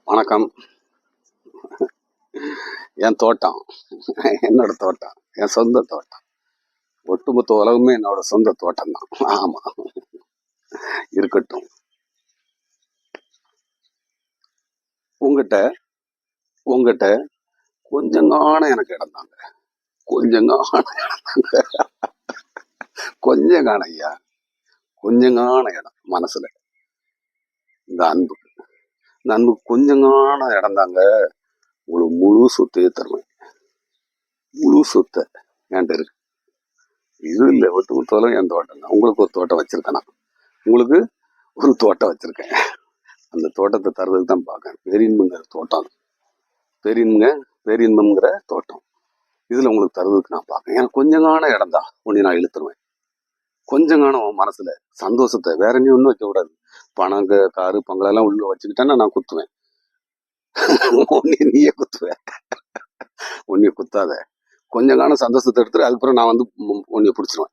வணக்கம். என் தோட்டம், என்னோட தோட்டம், என் சொந்த தோட்டம். ஒட்டுமொத்த உலகமே என்னோட சொந்த தோட்டம் தான். ஆமா, இருக்கட்டும். உங்ககிட்ட உங்ககிட்ட கொஞ்சம் காண எனக்கு இடம் தாங்க. கொஞ்சம் காண கொஞ்சம் காண ஐயா, கொஞ்சம் காண இடம் மனசுல. இந்த அன்பு இந்த அன்பு கொஞ்சம் காண இடம் தாங்க. உங்களுக்கு முழு சொத்தையே தருவேன். முழு சொத்தை என்கிட்ட இருக்கு. இது இல்லை, ஒட்டுமொத்த உலகம் என் தோட்டம் தான். உங்களுக்கு ஒரு தோட்டம் வச்சிருக்கேன். உங்களுக்கு ஒரு தோட்டம் வச்சிருக்கேன். அந்த தோட்டத்தை தருவதுக்கு தான் பார்க்கேன். பேரின்பங்கிற தோட்டம், பேரின்பம்ங்கிற தோட்டம். இதுல உங்களுக்கு தருவதுக்கு நான் பார்க்கேன். எனக்கு கொஞ்சம் காண இடம் தான் உன்னை நான் இழுத்துருவேன். கொஞ்சம் காணும் மனசுல சந்தோஷத்தை. வேற நீ ஒன்றும் வைக்க கூடாது. பணம், காரு, பங்களெல்லாம் உள்ள வச்சுக்கிட்டேன்னா நான் குத்துவேன். நீயே குத்துவேன். உன்னைய குத்தாத. கொஞ்சம் காலம் சந்தோஷத்தை எடுத்துரு. அதுக்கப்புறம் நான் வந்து உன்னைய பிடிச்சிருவேன்.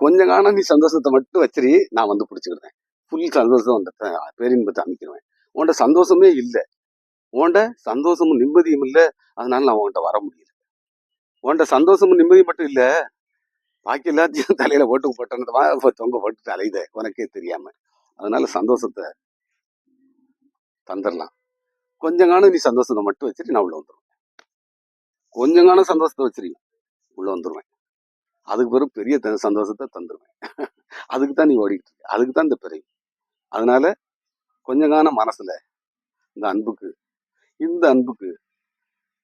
கொஞ்சம் காலம் நீ சந்தோஷத்தை மட்டும் வச்சிரு, நான் வந்து பிடிச்சிக்கிடுவேன். ஃபுல் சந்தோஷம் வந்துட்டேன், பேரின்பத்தை அமைக்கிடுவேன். உன்கிட்ட சந்தோஷமே இல்லை, உன்கிட்ட சந்தோஷமும் நிம்மதியும் இல்லை. அதனால நான் உன்கிட்ட வர முடியல. உன்கிட்ட சந்தோஷமும் நிம்மதியும் மட்டும் இல்லை, பாக்கி எல்லாத்தையும் தலையில ஓட்டு போட்டோன்னதுமா தொங்க போட்டு அலையுத உனக்கே தெரியாம. அதனால சந்தோஷத்தை தந்துடலாம். கொஞ்சம் காலம் நீ சந்தோஷத்தை மட்டும் வச்சுட்டு நான் உள்ள வந்துடுவேன். கொஞ்சம் காலம் சந்தோஷத்தை வச்சிருக்கேன், உள்ள வந்துடுவேன். அதுக்கு பிறகு பெரிய சந்தோஷத்தை தந்துடுவேன். அதுக்கு தான் நீ ஓடிக்கிட்டு இருக்க, அதுக்கு தான் இந்த பிறகு. அதனால கொஞ்சம் காலம் மனசுல இந்த அன்புக்கு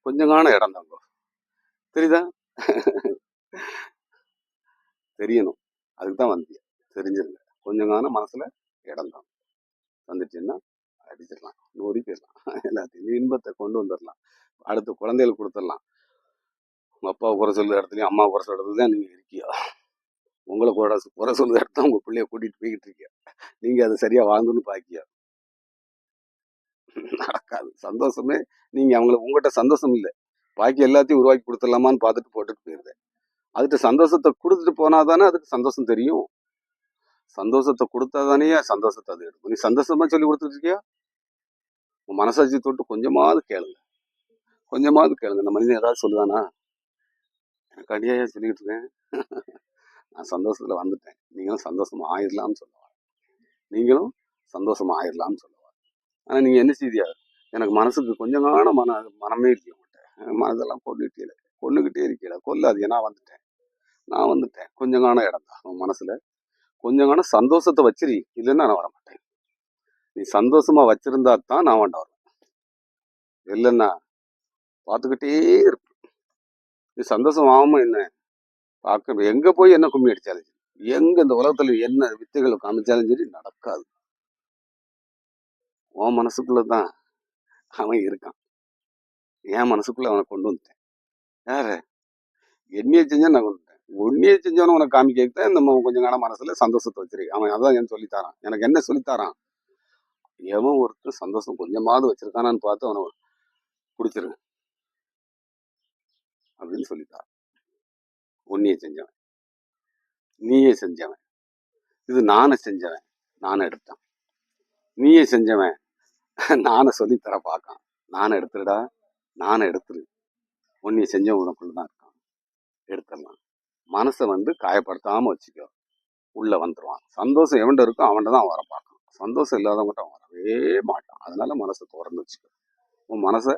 கொஞ்சம் காலம் இடம் தாங்க. தெரியுதா? தெரியணும். அதுக்கு தான் வந்தியா. தெரிஞ்சிருங்க. கொஞ்சம் காலம் மனசுல இடம் தான் வந்துச்சுன்னா அடிச்சிடலாம், நூறி போயிடலாம். எல்லாத்தையும் இன்பத்தை கொண்டு வந்துடலாம். அடுத்து குழந்தைகளுக்கு கொடுத்துடலாம். உங்க அப்பா குறை சொல்ற இடத்துலயும் அம்மா குறை சொல்ற இடத்துல தான் நீங்க இருக்கியா. உங்களை குறை சொல்ற இடத்த உங்க பிள்ளைய கூட்டிட்டு போய்கிட்டு இருக்கியா. நீங்க அதை சரியா வாழ்ந்துன்னு பாக்கியா. நடக்காது. சந்தோஷமே நீங்க உங்ககிட்ட சந்தோஷம் இல்லை, பாக்கி எல்லாத்தையும் உருவாக்கி கொடுத்துடலாமான்னு பார்த்துட்டு போட்டுட்டு போயிருது. அதுக்கு சந்தோஷத்தை கொடுத்துட்டு போனாதானே அதுக்கு சந்தோஷம் தெரியும். சந்தோஷத்தை கொடுத்தாதானே சந்தோஷத்தை அது எடுக்கும். நீ சந்தோஷமா சொல்லி கொடுத்துட்டு இருக்கியா? உன் மனசாட்சி தொட்டு கொஞ்சமாவது கேளுங்க. இந்த மனிதன் ஏதாவது சொல்லுதானா? எனக்கு அடியா சொல்லிக்கிட்டு இருக்கேன். நான் சந்தோஷத்துல வந்துட்டேன், நீங்களும் சந்தோஷமா ஆயிடலாம்னு சொல்லுவாங்க. ஆனா நீங்க என்ன செய்தியா? எனக்கு மனசுக்கு கொஞ்சம் காண மனமே இல்லையா உங்கள்கிட்ட. மனதெல்லாம் கொண்டுகிட்டே இருக்கீங்களா? கொல்லாது. நான் வந்துட்டேன். கொஞ்சம் காண இடம் தான் உன் மனசுல. கொஞ்சம் காண சந்தோஷத்தை வச்சிரு, இல்லைன்னா நான் வரமாட்டேன். நீ சந்தோஷமா வச்சிருந்தா தான் நான் வேண்டாம் வருவேன். இல்லைன்னா பார்த்துக்கிட்டே இருப்பேன். நீ சந்தோஷம் ஆகாம என்ன பார்க்க எங்க போய் என்ன கும்மி அடிச்சாலும் சரி, எங்க இந்த உலகத்துல என்ன வித்தைகளை காமிச்சாலும் சரி நடக்காது. உன் மனசுக்குள்ளதான் அவன் இருக்கான். என் மனசுக்குள்ள அவனை கொண்டு வந்துட்டேன். யாரு? என்னைய செஞ்சா நான் கொண்டு வந்துட்டேன். உன்னைய செஞ்சவன உனக்கு காமிக்க நம்ம கொஞ்சம் காலம் மனசுல சந்தோஷத்தை வச்சிரு. அவன் அதான் என் சொல்லித்தாரான். எனக்கு என்ன சொல்லித்தாரான்? எவன் ஒருத்தர் சந்தோஷம் கொஞ்சமாவது வச்சிருக்கானான்னு பார்த்து அவனை பிடிச்சிரு அப்படின்னு சொல்லித்தாரான். உன்னைய செஞ்சவன், நீயே செஞ்சவன். இது நானே செஞ்சவன், நானே எடுத்தான். நீயே செஞ்சவன், நானே சொல்லித்தர பார்க்கான். நானே எடுத்துருடா, நானே எடுத்துரு. உன்னைய செஞ்சவன் உனக்குள்ளதான் இருக்கான், எடுத்துடலாம். மனசை காயப்படுத்தாம வச்சுக்கோ, உள்ள வந்துருவான். சந்தோஷம் எவன்ட இருக்கோ அவன்கிட்ட தான் வர பார்க்கான். சந்தோஷம் இல்லாதவங்கிட்ட வரவே மாட்டான். அதனால மனசை திறந்து வச்சுக்கோ. உன் மனசை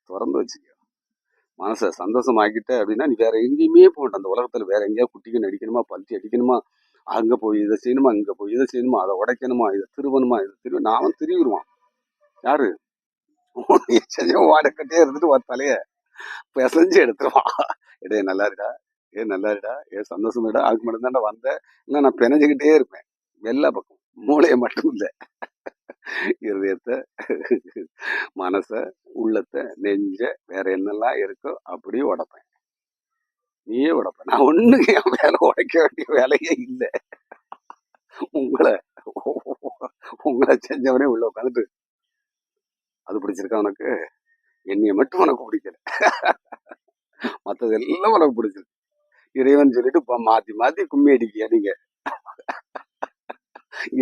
திறந்து வச்சுக்கோ. மனசை சந்தோஷமாக்கிட்ட அப்படின்னா நீ வேற எங்கேயுமே போட்ட. அந்த உலகத்துல வேற எங்கேயாவது குட்டிக்கு நடிக்கணுமா, பல்ட்டி அடிக்கணுமா, அங்க போய் இதை செய்யணுமா, இங்க போய் இதை செய்யணுமா, அதை உடைக்கணுமா, இதை திருவணுமா, நான் திருவிடுவான். யாரு? வாடக்கட்டே இருந்துட்டு ஒரு தலைய பிசைஞ்சு எடுத்துருவான். இடே நல்லா இருக்கா, நல்லா இருக்கா, சந்தோஷம் இருக்கா, அதுக்கு மட்டும் தாண்டா வந்தேன். இல்லை நான் பிணைஞ்சுக்கிட்டே இருப்பேன் எல்லா பக்கம். மூளையை மட்டும் இல்லை, இருதயத்தை, மனச, உள்ளத்தை, நெஞ்ச, வேற என்னெல்லாம் இருக்கோ அப்படியே உடைப்பேன். நீயே உடைப்ப. நான் ஒண்ணுக்கு என் வேலை உடைக்க வேண்டிய வேலையே இல்லை. உங்களை செஞ்சவனே உள்ள உட்காந்துட்டு அது பிடிச்சிருக்கா உனக்கு, என்னைய மட்டும் உனக்கு பிடிக்கல, மற்றது எல்லாம் உனக்கு பிடிச்சிருக்கு. இறைவன் சொல்லிட்டு மாத்தி மாத்தி கும்மி அடிக்கியா நீங்க.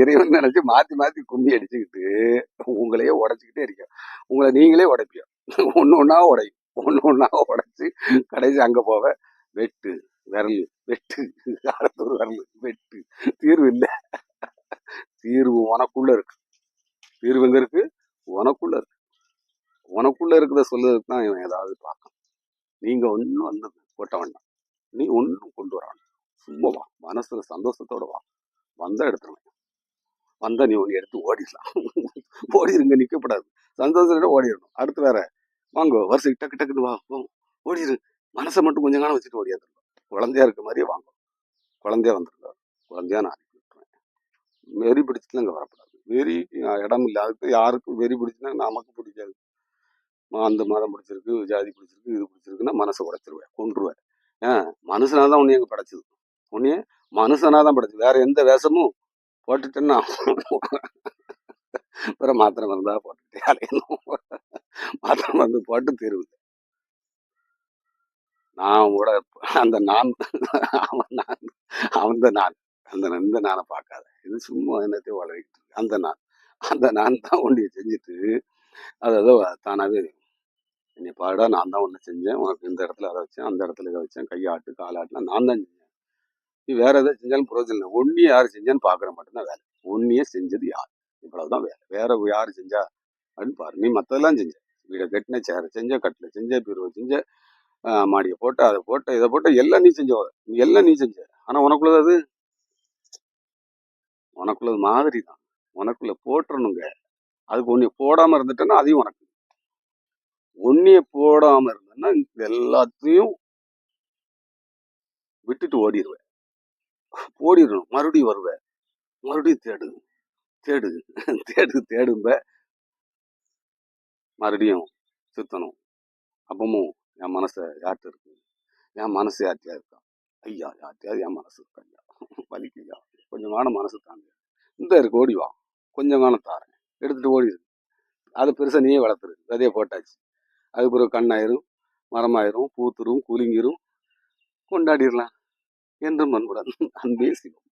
இறைவன் நினைச்சு மாத்தி மாத்தி கும்மி அடிச்சுக்கிட்டு உங்களையே உடைச்சிக்கிட்டே இருக்கோம். உங்களை நீங்களே உடைப்பியோ. ஒன்று ஒன்றா உடையும். ஒன்று ஒன்றா உடைச்சி கடைசி அங்கே போக வெட்டு விரல் வெட்டு அடுத்த ஒரு விரல் வெட்டு. தீர்வு இல்லை. தீர்வு உனக்குள்ள இருக்கு. தீர்வு எங்க இருக்கு? உனக்குள்ள இருக்கு. உனக்குள்ள இருக்கிறத சொல்லுறதுக்கு தான் இவன் ஏதாவது பார்க்கணும். நீங்க ஒன்றும் வந்து கொட்ட வேண்டாம். நீ ஒன்றும் கொண்டு வர வேண்டாம். சும்மா வா, மனசுல சந்தோஷத்தோட வா. வந்தா எடுத்துருவேன். வந்தா நீ ஒன்று எடுத்து ஓடிடலாம். ஓடிடுங்க, நிக்கப்படாது. சந்தோஷத்தோட ஓடிடணும். அடுத்து வேற வாங்க வருஷம் டக்கு டக்குன்னு வா ஓடிடு. மனசை மட்டும் கொஞ்சம் காலம் வச்சுட்டு ஓடியாதுருங்க. குழந்தையா இருக்க மாதிரியே வாங்க. குழந்தையா வந்துருங்க. குழந்தையா நான் அனுப்பி விட்டுருவேன். வெறி பிடிச்சிட்டுலாம் இங்கே வரக்கூடாது. வெறி இடம் இல்லை. அதுக்கு யாருக்கும் வெறி பிடிச்சுன்னா நமக்கு பிடிக்காது. அந்த மதம் பிடிச்சிருக்கு, ஜாதி பிடிச்சிருக்கு, இது பிடிச்சிருக்குன்னா மனசை உடைச்சிருவேன், கொன்றுவேன். மனுஷனாதான் உன்னைய அங்கே படைச்சது. உன்னைய மனுஷனாதான் படைச்சது. வேற எந்த வேஷமும் போட்டுட்டேன்னா அப்புறம் மாத்திரை மருந்தா போட்டுட்டே அலையணும். மாத்திரை மருந்து போட்டு தீர்வு. நான் கூட அந்த நான் அவன் நான் அந்த நான் இந்த நானை பார்க்காத. இது சும்மா என்னத்தையும் வளர்க்கிட்டு இருக்கு. அந்த நான் தான் ஒன்றிய செஞ்சுட்டு அதோ தானாவே என்னை பாடா நான் தான் ஒன்று செஞ்சேன். உனக்கு இந்த இடத்துல அதை வச்சேன், அந்த இடத்துல இதை வச்சேன், கையாட்டு காலாட்டுலாம் நான் தான் செஞ்சேன். நீ வேற எதாவது செஞ்சாலும் பிரயோஜனம் இல்லை. ஒன்னியே யார் செஞ்சான்னு பார்க்குற மட்டும்தான் வேலை. ஒன்னியே செஞ்சது யார்? இவ்வளவுதான் வேலை. வேற யார் செஞ்சா அப்படின்னு பாரு. நீ மற்றதெல்லாம் செஞ்ச. வீடை கட்டின, சேரை செஞ்ச, கட்டில செஞ்ச, பீரோவை செஞ்ச, மாடியை போட்ட, அதை போட்ட, இதை போட்ட, எல்லாம் நீ செஞ்ச. எல்லாம் நீ செஞ்ச. ஆனா உனக்குள்ளது அது உனக்குள்ளது மாதிரி தான். உனக்குள்ள போட்டுறணுங்க. அதுக்கு ஒன்னிய போடாம இருந்துட்டேன்னா அதையும் உனக்கு. ஒன்னிய போடாம இருந்தேன்னா எல்லாத்தையும் விட்டுட்டு ஓடிடுவேன். ஓடிடணும். மறுபடியும் வருவேன். மறுபடியும் தேடு தேடு தேடு தேடும்ப மறுபடியும் சுத்தணும். அப்பமும் என் மனசை யார்கிட்ட இருக்கு? என் மனசு யார்கிட்டயா இருக்கா? ஐயா யார்கிட்டயாவது என் மனசு இருக்கா? ஐயா வலிக்கையா, கொஞ்சம் காலம் மனசு தாங்க. இந்த இருக்கு, ஓடி வா, கொஞ்சம் காலம் தாரேன், எடுத்துட்டு ஓடிடு. அதை பெருசா நீயே வளர்த்துரு. விதைய போட்டாச்சு. அதுக்கு பிறகு கண்ணாயிரும், மரமாயிரும், பூத்துரும், குலுங்கிரும், கொண்டாடிடலாம். என்றும் அன்புடன் அன்பே சிவம்.